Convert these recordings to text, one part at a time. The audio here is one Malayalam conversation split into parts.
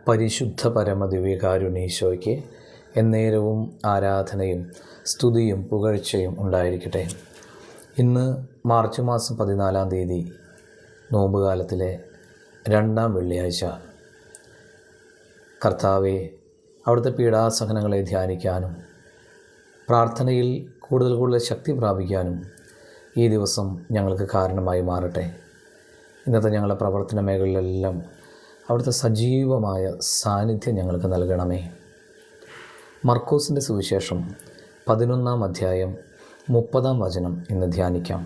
പരിശുദ്ധ പരമദിവ്യകാരുണ്യീശോയ്ക്ക് എന്നേരവും ആരാധനയും സ്തുതിയും പുകഴ്ചയും ഉണ്ടായിരിക്കട്ടെ. ഇന്ന് മാർച്ച് മാസം 14-ാം തീയതി നോമ്പുകാലത്തിലെ 2-ാം വെള്ളിയാഴ്ച. കർത്താവെ, അവിടുത്തെ പീഡാസഹനങ്ങളെ ധ്യാനിക്കാനും പ്രാർത്ഥനയിൽ കൂടുതൽ ശക്തി പ്രാപിക്കാനും ഈ ദിവസം ഞങ്ങൾക്ക് കാരണമായി മാറട്ടെ. ഇന്നത്തെ ഞങ്ങളുടെ പ്രവർത്തന മേഖലകളിലെല്ലാം അവിടുത്തെ സജീവമായ സാന്നിധ്യം ഞങ്ങൾക്ക് നൽകണമേ. മർക്കോസിൻ്റെ സുവിശേഷം 11-ാം അധ്യായം 30-ാം വചനം ഇന്ന് ധ്യാനിക്കാം.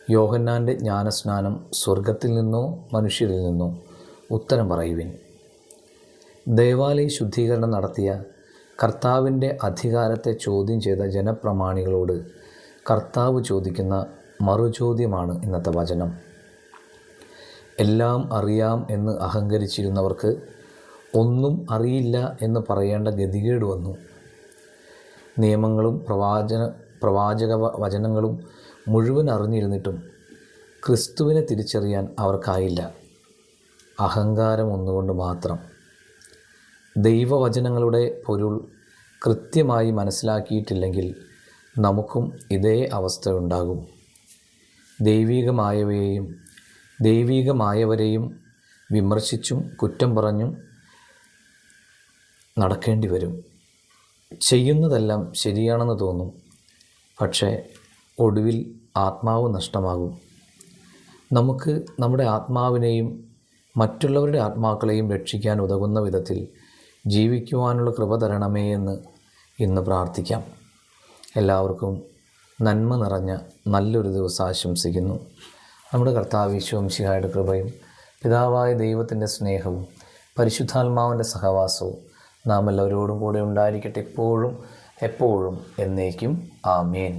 യോഹന്നാൻ്റെ ജ്ഞാനസ്നാനം സ്വർഗത്തിൽ നിന്നോ മനുഷ്യരിൽ നിന്നോ? ഉത്തരം പറയുവിൻ. ദേവാലയ ശുദ്ധീകരണം നടത്തിയ കർത്താവിൻ്റെ അധികാരത്തെ ചോദ്യം ചെയ്ത ജനപ്രമാണികളോട് കർത്താവ് ചോദിക്കുന്ന മറുചോദ്യമാണ് ഇന്നത്തെ വചനം. എല്ലാം അറിയാം എന്ന് അഹങ്കരിച്ചിരുന്നവർക്ക് ഒന്നും അറിയില്ല എന്ന് പറയേണ്ട ഗതികേട് വന്നു. നിയമങ്ങളും പ്രവാചക വചനങ്ങളും മുഴുവൻ അറിഞ്ഞിരുന്നിട്ടും ക്രിസ്തുവിനെ തിരിച്ചറിയാൻ അവർക്കായില്ല. അഹങ്കാരം ഒന്നുകൊണ്ട് മാത്രം. ദൈവവചനങ്ങളുടെ പൊരുൾ കൃത്യമായി മനസ്സിലാക്കിയിട്ടില്ലെങ്കിൽ നമുക്കും ഇതേ അവസ്ഥയുണ്ടാകും. ദൈവികമായവരെയും വിമർശിച്ചും കുറ്റം പറഞ്ഞും നടക്കേണ്ടി വരും. ചെയ്യുന്നതെല്ലാം ശരിയാണെന്ന് തോന്നും, പക്ഷേ ഒടുവിൽ ആത്മാവ് നഷ്ടമാകും. നമുക്ക് നമ്മുടെ ആത്മാവിനെയും മറ്റുള്ളവരുടെ ആത്മാക്കളെയും രക്ഷിക്കാൻ ഉതകുന്ന വിധത്തിൽ ജീവിക്കുവാനുള്ള കൃപ തരണമേ എന്ന് ഇന്ന് പ്രാർത്ഥിക്കാം. എല്ലാവർക്കും നന്മ നിറഞ്ഞ നല്ലൊരു ദിവസം ആശംസിക്കുന്നു. നമ്മുടെ കർത്താവ് ഈശോ മിശിഹായുടെ കൃപയും പിതാവായ ദൈവത്തിൻ്റെ സ്നേഹവും പരിശുദ്ധാത്മാവിൻ്റെ സഹവാസവും നാം എല്ലാവരോടും കൂടെ ഉണ്ടായിരിക്കട്ടെ, എപ്പോഴും എന്നേക്കും. ആമേൻ.